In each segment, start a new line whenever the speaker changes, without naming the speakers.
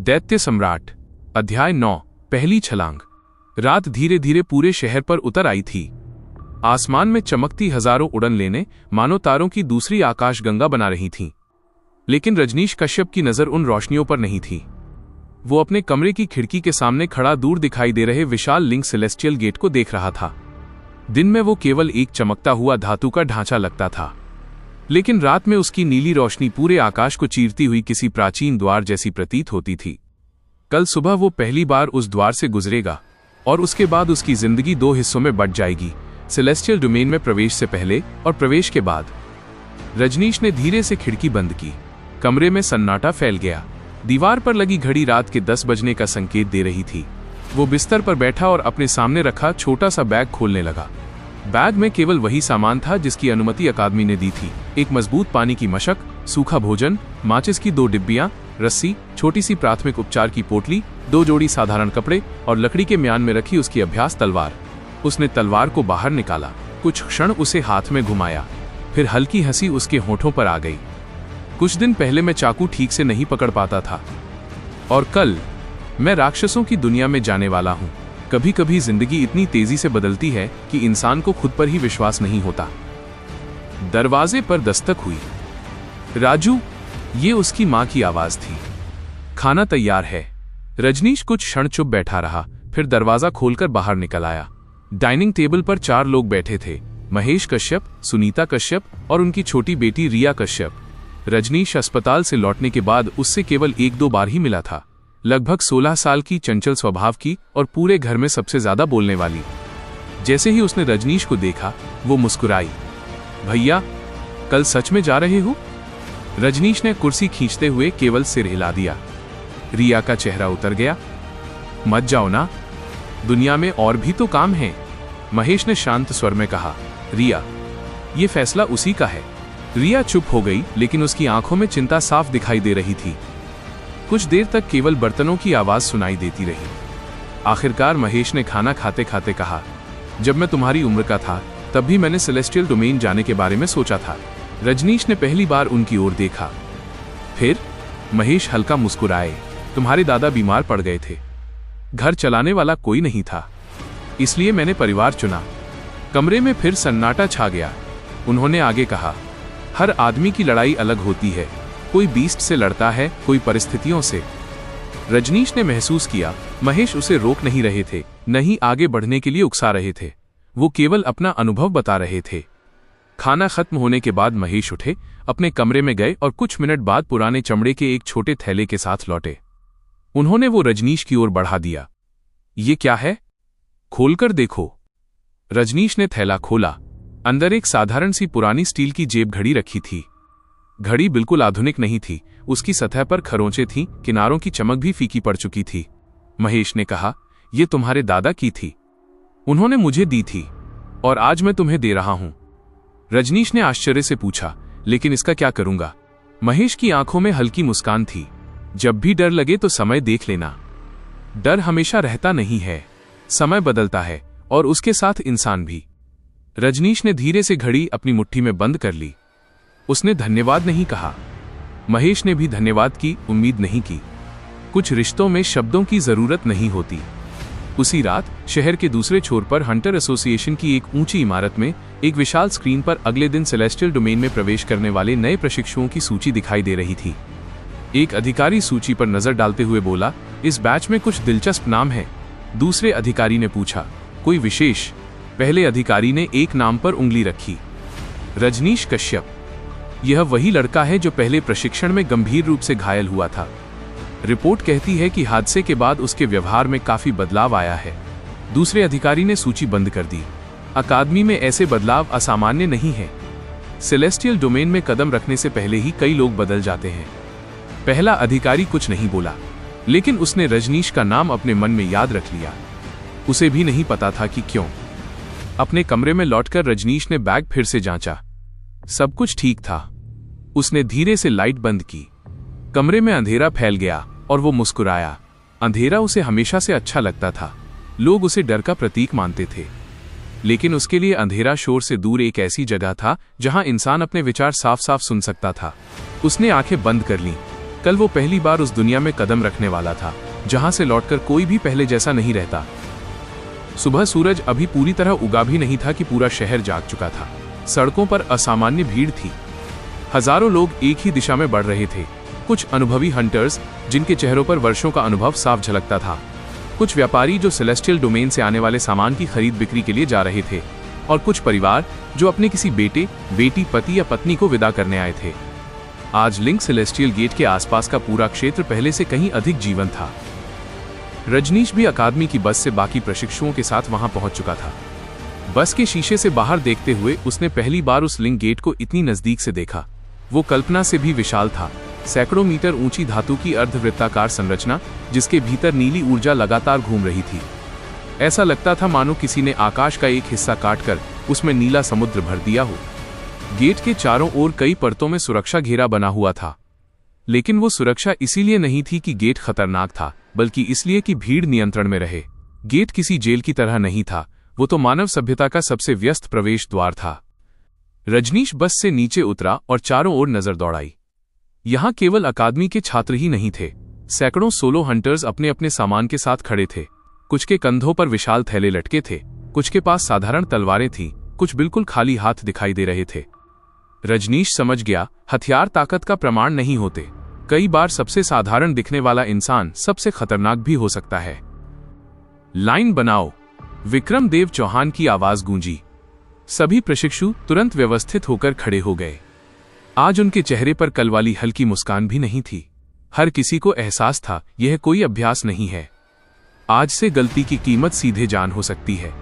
दैत्य सम्राट अध्याय 9 पहली छलांग। रात धीरे धीरे पूरे शहर पर उतर आई थी। आसमान में चमकती हजारों उड़न लेने मानो तारों की दूसरी आकाशगंगा बना रही थीं। लेकिन रजनीश कश्यप की नजर उन रोशनियों पर नहीं थी। वो अपने कमरे की खिड़की के सामने खड़ा दूर दिखाई दे रहे विशाल लिंक सेलेस्टियल गेट को देख रहा था। दिन में वो केवल एक चमकता हुआ धातु का ढांचा लगता था, लेकिन रात में उसकी नीली रोशनी पूरे आकाश को चीरती हुई किसी प्राचीन द्वार जैसी प्रतीत होती थी। कल सुबह वो पहली बार उस द्वार से गुजरेगा और उसके बाद उसकी जिंदगी दो हिस्सों में बंट जाएगी, सेलेस्टियल डोमेन में प्रवेश से पहले और प्रवेश के बाद। रजनीश ने धीरे से खिड़की बंद की। कमरे में सन्नाटा फैल गया। दीवार पर लगी घड़ी रात के 10 बजने का संकेत दे रही थी। वो बिस्तर पर बैठा और अपने सामने रखा छोटा सा बैग खोलने लगा। बैग में केवल वही सामान था जिसकी अनुमति अकादमी ने दी थी। एक मजबूत पानी की मशक, सूखा भोजन, माचिस की 2 डिब्बियां, रस्सी, छोटी सी प्राथमिक उपचार की पोटली, 2 जोड़ी साधारण कपड़े और लकड़ी के म्यान में रखी उसकी अभ्यास तलवार। उसने तलवार को बाहर निकाला, कुछ क्षण उसे हाथ में घुमाया, फिर हल्की हंसी उसके होठों पर आ गई। कुछ दिन पहले मैं चाकू ठीक से नहीं पकड़ पाता था, और कल मैं राक्षसों की दुनिया में जाने वाला हूं। कभी कभी जिंदगी इतनी तेजी से बदलती है कि इंसान को खुद पर ही विश्वास नहीं होता। दरवाजे पर दस्तक हुई। राजू, ये उसकी मां की आवाज थी। खाना तैयार है। रजनीश कुछ क्षण चुप बैठा रहा, फिर दरवाजा खोलकर बाहर निकल आया। डाइनिंग टेबल पर 4 लोग बैठे थे, महेश कश्यप, सुनीता कश्यप और उनकी छोटी बेटी रिया कश्यप। रजनीश अस्पताल से लौटने के बाद उससे केवल 1-2 बार ही मिला था। लगभग 16 साल की, चंचल स्वभाव की और पूरे घर में सबसे ज्यादा बोलने वाली। जैसे ही उसने रजनीश को देखा, वो मुस्कुराई। भैया, कल सच में जा रहे हो? रजनीश ने कुर्सी खींचते हुए केवल सिर हिला दिया। रिया का चेहरा उतर गया। मत जाओ ना, दुनिया में और भी तो काम है, महेश ने शांत स्वर में कहा। रिया, ये फैसला उसी का है। रिया चुप हो गई, लेकिन उसकी आंखों में चिंता साफ दिखाई दे रही थी। कुछ देर तक केवल बर्तनों की आवाज सुनाई देती रही। आखिरकार महेश ने खाना खाते खाते कहा, जब मैं तुम्हारी उम्र का था तब भी मैंने सेलेस्टियल डोमेन जाने के बारे में सोचा था। रजनीश ने पहली बार उनकी ओर देखा। फिर महेश हल्का मुस्कुराए। तुम्हारे दादा बीमार पड़ गए थे, घर चलाने वाला कोई नहीं था, इसलिए मैंने परिवार चुना। कमरे में फिर सन्नाटा छा गया। उन्होंने आगे कहा, हर आदमी की लड़ाई अलग होती है, कोई बीस्ट से लड़ता है, कोई परिस्थितियों से। रजनीश ने महसूस किया महेश उसे रोक नहीं रहे थे, नहीं आगे बढ़ने के लिए उकसा रहे थे, वो केवल अपना अनुभव बता रहे थे। खाना खत्म होने के बाद महेश उठे, अपने कमरे में गए और कुछ मिनट बाद पुराने चमड़े के एक छोटे थैले के साथ लौटे। उन्होंने वो रजनीश की ओर बढ़ा दिया। ये क्या है? खोलकर देखो। रजनीश ने थैला खोला। अंदर एक साधारण सी पुरानी स्टील की जेब घड़ी रखी थी। घड़ी बिल्कुल आधुनिक नहीं थी, उसकी सतह पर खरोंचें थीं, किनारों की चमक भी फीकी पड़ चुकी थी। महेश ने कहा, ये तुम्हारे दादा की थी, उन्होंने मुझे दी थी और आज मैं तुम्हें दे रहा हूं। रजनीश ने आश्चर्य से पूछा, लेकिन इसका क्या करूंगा? महेश की आंखों में हल्की मुस्कान थी। जब भी डर लगे तो समय देख लेना। डर हमेशा रहता नहीं है, समय बदलता है, और उसके साथ इंसान भी। रजनीश ने धीरे से घड़ी अपनी मुट्ठी में बंद कर ली। उसने धन्यवाद नहीं कहा। महेश ने भी धन्यवाद की उम्मीद नहीं की। कुछ रिश्तों में शब्दों की जरूरत नहीं होती। उसी रात शहर के दूसरे छोर पर हंटर एसोसिएशन की एक ऊंची इमारत में एक विशाल स्क्रीन पर अगले दिन सेलेस्टियल डोमेन में प्रवेश करने वाले नए प्रशिक्षुओं की सूची दिखाई दे रही थी। एक अधिकारी सूची पर नजर डालते हुए बोला, इस बैच में कुछ दिलचस्प नाम है। दूसरे अधिकारी ने पूछा, कोई विशेष? पहले अधिकारी ने एक नाम पर उंगली रखी, रजनीश कश्यप। यह वही लड़का है जो पहले प्रशिक्षण में गंभीर रूप से घायल हुआ था। रिपोर्ट कहती है कि हादसे के बाद उसके व्यवहार में काफी बदलाव आया है। दूसरे अधिकारी ने सूची बंद कर दी। अकादमी में ऐसे बदलाव असामान्य नहीं है। सेलेस्टियल डोमेन में कदम रखने से पहले ही कई लोग बदल जाते हैं। पहला अधिकारी कुछ नहीं बोला, लेकिन उसने रजनीश का नाम अपने मन में याद रख लिया। उसे भी नहीं पता था कि क्यों। अपने कमरे में लौटकर रजनीश ने बैग फिर से जांचा। सब कुछ ठीक था। उसने धीरे से लाइट बंद की। कमरे में अंधेरा फैल गया और वो मुस्कुराया। अंधेरा उसे हमेशा से अच्छा लगता था। लोग उसे डर का प्रतीक मानते थे, लेकिन उसके लिए अंधेरा शोर से दूर एक ऐसी जगह था जहां इंसान अपने विचार साफ साफ सुन सकता था। उसने आंखें बंद कर लीं। कल वो पहली बार उस दुनिया में कदम रखने वाला था जहां से लौटकर कोई भी पहले जैसा नहीं रहता। सुबह सूरज अभी पूरी तरह उगा भी नहीं था कि पूरा शहर जाग चुका था। सड़कों पर असामान्य भीड़ थी। हजारों लोग एक ही दिशा में बढ़ रहे थे। कुछ अनुभवी हंटर्स जिनके चेहरों पर वर्षों का अनुभव साफ झलकता था, कुछ व्यापारी जो सेलेस्टियल डोमेन से आने वाले सामान की खरीद बिक्री के लिए जा रहे थे, और कुछ परिवार जो अपने किसी बेटे, बेटी, पति या पत्नी को विदा करने आए थे। आज लिंक सेलेस्टियल गेट के आसपास का पूरा क्षेत्र पहले से कहीं अधिक जीवन था। रजनीश भी अकादमी की बस से बाकी प्रशिक्षुओं के साथ वहां पहुंच चुका था। बस के शीशे से बाहर देखते हुए उसने पहली बार उस लिंक गेट को इतनी नजदीक से देखा। वो कल्पना से भी विशाल था। सैकड़ों मीटर ऊंची धातु की अर्धवृत्ताकार संरचना जिसके भीतर नीली ऊर्जा लगातार घूम रही थी। ऐसा लगता था मानो किसी ने आकाश का एक हिस्सा काटकर उसमें नीला समुद्र भर दिया हो। गेट के चारों ओर कई परतों में सुरक्षा घेरा बना हुआ था, लेकिन वो सुरक्षा इसीलिए नहीं थी कि गेट खतरनाक था, बल्कि इसलिए कि भीड़ नियंत्रण में रहे। गेट किसी जेल की तरह नहीं था, वो तो मानव सभ्यता का सबसे व्यस्त प्रवेश द्वार था। रजनीश बस से नीचे उतरा और चारों ओर नजर दौड़ाई। यहां केवल अकादमी के छात्र ही नहीं थे। सैकड़ों सोलो हंटर्स अपने अपने सामान के साथ खड़े थे। कुछ के कंधों पर विशाल थैले लटके थे, कुछ के पास साधारण तलवारें थीं, कुछ बिल्कुल खाली हाथ दिखाई दे रहे थे। रजनीश समझ गया, हथियार ताकत का प्रमाण नहीं होते। कई बार सबसे साधारण दिखने वाला इंसान सबसे खतरनाक भी हो सकता है। लाइन बनाओ, विक्रम देव चौहान की आवाज गूंजी। सभी प्रशिक्षु तुरंत व्यवस्थित होकर खड़े हो गए। आज उनके चेहरे पर कल वाली हल्की मुस्कान भी नहीं थी। हर किसी को एहसास था यह कोई अभ्यास नहीं है। आज से गलती की कीमत सीधे जान हो सकती है।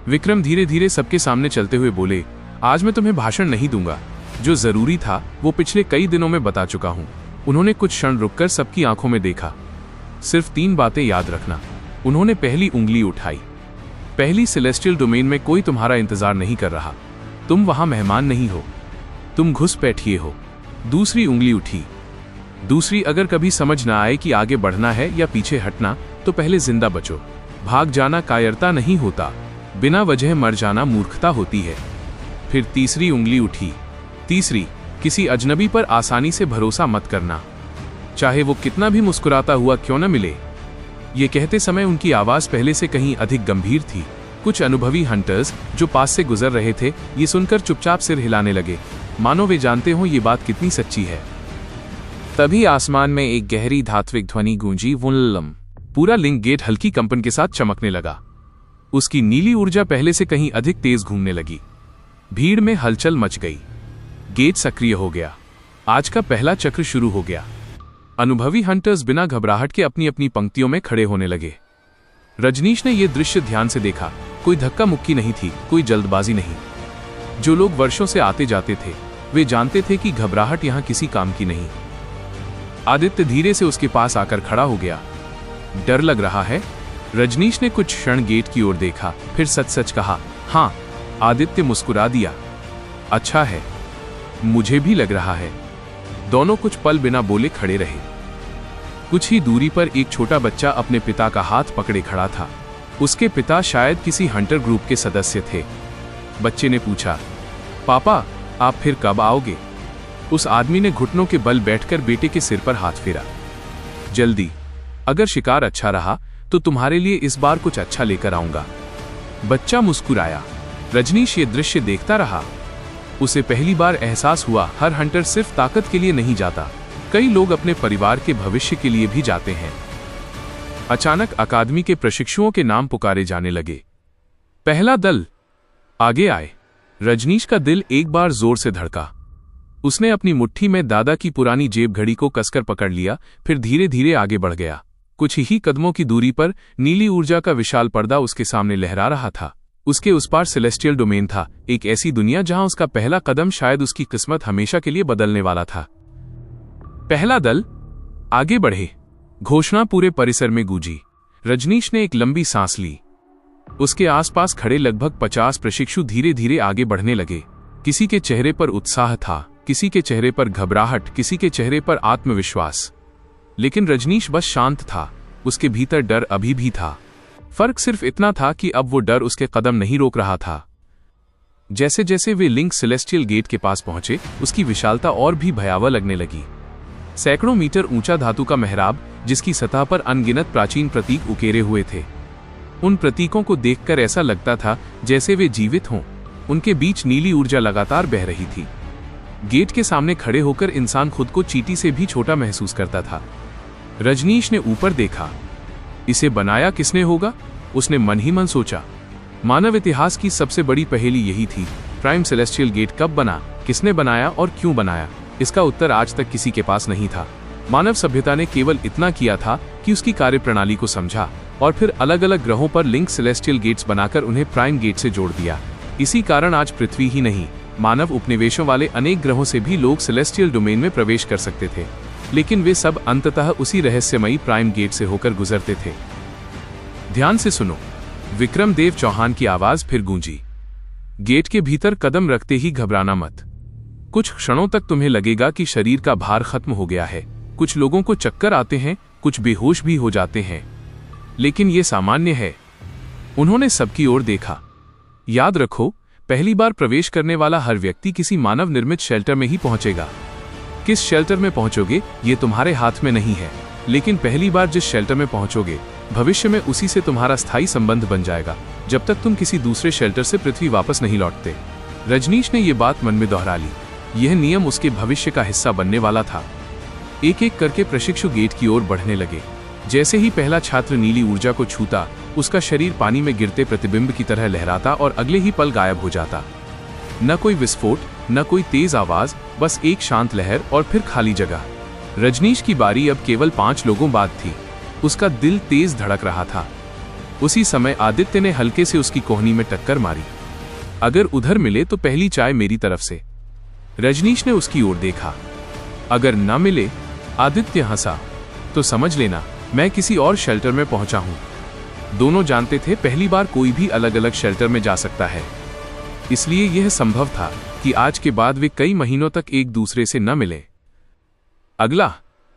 विक्रम धीरे धीरे सबके सामने चलते हुए बोले, आज मैं तुम्हें भाषण नहीं दूंगा। जो जरूरी था वो पिछले कई दिनों में बता चुका हूं। उन्होंने कुछ क्षण रुककर सबकी आंखों में देखा। सिर्फ 3 बातें याद रखना। उन्होंने पहली उंगली उठाई। पहली, सेलेस्टियल डोमेन में कोई तुम्हारा इंतजार नहीं कर रहा। तुम वहां मेहमान नहीं हो, तुम घुसपैठिए हो। दूसरी उंगली उठी। दूसरी, अगर कभी समझ ना आए कि आगे बढ़ना है या पीछे हटना, तो पहले जिंदा बचो। भाग जाना कायरता नहीं होता, बिना वजह मर जाना मूर्खता होती है। फिर तीसरी उंगली उठी। तीसरी, किसी अजनबी पर आसानी से भरोसा मत करना, चाहे वो कितना भी मुस्कुराता हुआ क्यों न मिले। ये कहते समय उनकी आवाज पहले से कहीं अधिक गंभीर थी। कुछ अनुभवी हंटर्स जो पास से गुजर रहे थे, ये सुनकर चुपचाप सिर हिलाने लगे, मानो वे जानते हो ये बात कितनी सच्ची है। तभी आसमान में एक गहरी धात्विक ध्वनि गूंजी, वुल्लम। पूरा लिंक गेट हल्की कंपन के साथ चमकने लगा। उसकी नीली ऊर्जा पहले से कहीं अधिक तेज घूमने लगी। भीड़ में हलचल मच गई। गेट सक्रिय हो गया। आज का पहला चक्र शुरू हो गया। अनुभवी हंटर्स बिना घबराहट के अपनी अपनी पंक्तियों में खड़े होने लगे। रजनीश ने यह दृश्य ध्यान से देखा। कोई धक्का मुक्की नहीं थी, कोई जल्दबाजी नहीं। जो लोग वर्षों से आते जाते थे, वे जानते थे कि घबराहट यहां किसी काम की नहीं। आदित्य धीरे से उसके पास आकर खड़ा हो गया। डर लग रहा है? रजनीश ने कुछ क्षण गेट की ओर देखा, फिर सच सच कहा, हाँ। आदित्य मुस्कुरा दिया। अच्छा है, मुझे भी लग रहा है। दोनों कुछ पल बिना बोले खड़े रहे। कुछ ही दूरी पर एक छोटा बच्चा अपने पिता का हाथ पकड़े खड़ा था। उसके पिता शायद किसी हंटर ग्रुप के सदस्य थे। बच्चे ने पूछा, पापा, आप फिर कब आओगे? उस आदमी ने घुटनों के बल बैठकर बेटे के सिर पर हाथ फेरा। जल्दी। अगर शिकार अच्छा रहा तो तुम्हारे लिए इस बार कुछ अच्छा लेकर आऊंगा। बच्चा मुस्कुराया। रजनीश ये दृश्य देखता रहा। उसे पहली बार एहसास हुआ, हर हंटर सिर्फ ताकत के लिए नहीं जाता, कई लोग अपने परिवार के भविष्य के लिए भी जाते हैं। अचानक अकादमी के प्रशिक्षुओं के नाम पुकारे जाने लगे। पहला दल, आगे आए। रजनीश का दिल एक बार जोर से धड़का। उसने अपनी मुट्ठी में दादा की पुरानी जेब घड़ी को कसकर पकड़ लिया, फिर धीरे धीरे आगे बढ़ गया। कुछ ही कदमों की दूरी पर नीली ऊर्जा का विशाल पर्दा उसके सामने लहरा रहा था। उसके उस पार सेलेस्टियल डोमेन था, एक ऐसी दुनिया जहां उसका पहला कदम शायद उसकी किस्मत हमेशा के लिए बदलने वाला था। पहला दल, आगे बढ़े। घोषणा पूरे परिसर में गूंजी। रजनीश ने एक लंबी सांस ली। उसके आसपास खड़े लगभग 50 प्रशिक्षु धीरे धीरे आगे बढ़ने लगे। किसी के चेहरे पर उत्साह था, किसी के चेहरे पर घबराहट, किसी के चेहरे पर आत्मविश्वास। लेकिन रजनीश बस शांत था। उसके भीतर डर अभी भी था। फर्क सिर्फ इतना था कि अब वो डर उसके कदम नहीं रोक रहा था। जैसे जैसे वे लिंक सेलेस्टियल गेट के पास पहुंचे, उसकी विशालता और भी भयावह लगने लगी। सैकड़ों मीटर ऊंचा धातु का मेहराब, जिसकी सतह पर अनगिनत प्राचीन प्रतीक उकेरे हुए थे। उन प्रतीकों को देखकर ऐसा लगता था जैसे वे जीवित हों। उनके बीच नीली ऊर्जा लगातार बह रही थी। गेट के सामने खड़े होकर इंसान खुद को चींटी से भी छोटा महसूस करता था। रजनीश ने ऊपर देखा। इसे बनाया किसने होगा? उसने मन ही मन सोचा। मानव इतिहास की सबसे बड़ी पहेली यही थी, प्राइम सेलेस्टियल गेट कब बना, किसने बनाया और क्यों बनाया? इसका उत्तर आज तक किसी के पास नहीं था। मानव सभ्यता ने केवल इतना किया था कि उसकी कार्यप्रणाली को समझा और फिर अलग अलग ग्रहों पर लिंक सेलेस्टियल गेट्स बनाकर उन्हें प्राइम गेट से जोड़ दिया। इसी कारण आज पृथ्वी ही नहीं, मानव उपनिवेशों वाले अनेक ग्रहों से भी लोग सेलेस्टियल डोमेन में प्रवेश कर सकते थे, लेकिन वे सब अंततः उसी रहस्यमयी प्राइम गेट से होकर गुजरते थे। ध्यान से सुनो, विक्रमदेव चौहान की आवाज फिर गूंजी। गेट के भीतर कदम रखते ही घबराना मत। कुछ क्षणों तक तुम्हें लगेगा कि शरीर का भार खत्म हो गया है। कुछ लोगों को चक्कर आते हैं, कुछ बेहोश भी हो जाते हैं, लेकिन ये सामान्य है। उन्होंने सबकी ओर देखा। याद रखो, पहली बार प्रवेश करने वाला हर व्यक्ति किसी मानव निर्मित शेल्टर में ही पहुंचेगा। किस शेल्टर में पहुंचोगे ये तुम्हारे हाथ में नहीं है, लेकिन पहली बार जिस शेल्टर में पहुंचोगे, भविष्य में उसी से तुम्हारा स्थायी संबंध बन जाएगा, जब तक तुम किसी दूसरे शेल्टर से पृथ्वी वापस नहीं लौटते। रजनीश ने यह बात मन में दोहरा ली। यह नियम उसके भविष्य का हिस्सा बनने वाला था। एक एक करके प्रशिक्षु गेट की ओर बढ़ने लगे। जैसे ही पहला छात्र नीली ऊर्जा को छूता, उसका शरीर पानी में गिरते प्रतिबिंब की तरह लहराता और अगले ही पल गायब हो जाता। न कोई विस्फोट, न कोई तेज आवाज, बस एक शांत लहर और फिर खाली जगह। रजनीश की बारी अब केवल 5 लोगों बाद थी। उसका दिल तेज धड़क रहा था। उसी समय आदित्य ने हल्के से उसकी कोहनी में टक्कर मारी। अगर उधर मिले तो पहली चाय मेरी तरफ से। रजनीश ने उसकी ओर देखा। अगर न मिले, आदित्य हंसा, तो समझ लेना मैं किसी और शेल्टर में पहुंचा हूं। दोनों जानते थे पहली बार कोई भी अलग अलग शेल्टर में जा सकता है, इसलिए यह संभव था कि आज के बाद वे कई महीनों तक एक दूसरे से न मिले। अगला,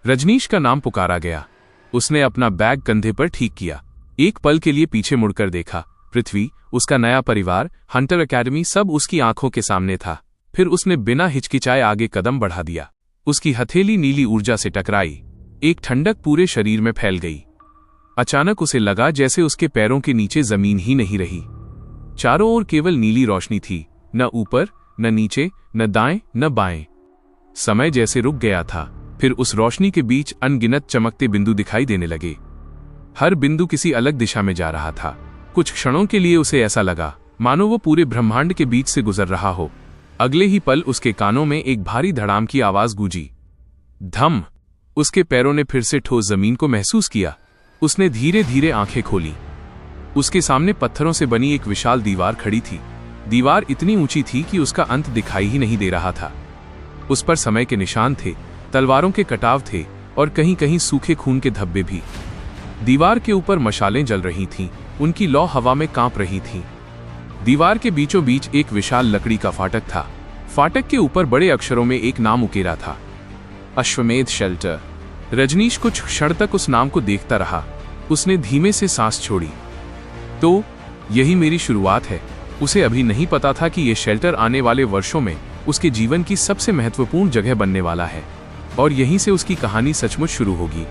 रजनीश का नाम पुकारा गया। उसने अपना बैग कंधे पर ठीक किया। एक पल के लिए पीछे मुड़कर देखा। पृथ्वी, उसका नया परिवार, हंटर एकेडमी, सब उसकी आंखों के सामने था। फिर उसने बिना हिचकिचाए आगे कदम बढ़ा दिया। उसकी हथेली नीली ऊर्जा से टकराई। एक ठंडक पूरे शरीर में फैल गई। अचानक उसे लगा जैसे उसके पैरों के नीचे जमीन ही नहीं रही। चारों ओर केवल नीली रोशनी थी, न ऊपर, न नीचे, न दाएं, न बाएं। समय जैसे रुक गया था। फिर उस रोशनी के बीच अनगिनत चमकते बिंदु दिखाई देने लगे। हर बिंदु किसी अलग दिशा में जा रहा था। कुछ क्षणों के लिए उसे ऐसा लगा मानो वो पूरे ब्रह्मांड के बीच से गुजर रहा हो। अगले ही पल उसके कानों में एक भारी धड़ाम की आवाज गूंजी। धम! उसके पैरों ने फिर से ठोस जमीन को महसूस किया। उसने धीरे धीरे आंखें खोली। उसके सामने पत्थरों से बनी एक विशाल दीवार खड़ी थी। दीवार इतनी ऊंची थी कि उसका अंत दिखाई ही नहीं दे रहा था। उस पर समय के निशान थे, तलवारों के कटाव थे और कहीं कहीं सूखे खून के धब्बे भी। दीवार के ऊपर मशालें जल रही थीं, उनकी लौ हवा में कांप रही थी। दीवार के बीचों बीच एक विशाल लकड़ी का फाटक था। फाटक के ऊपर बड़े अक्षरों में एक नाम उकेरा था, अश्वमेध शेल्टर। रजनीश कुछ क्षण तक उस नाम को देखता रहा। उसने धीमे से सांस छोड़ी। तो यही मेरी शुरुआत है। उसे अभी नहीं पता था कि यह शेल्टर आने वाले वर्षों में उसके जीवन की सबसे महत्वपूर्ण जगह बनने वाला है और यहीं से उसकी कहानी सचमुच शुरू होगी।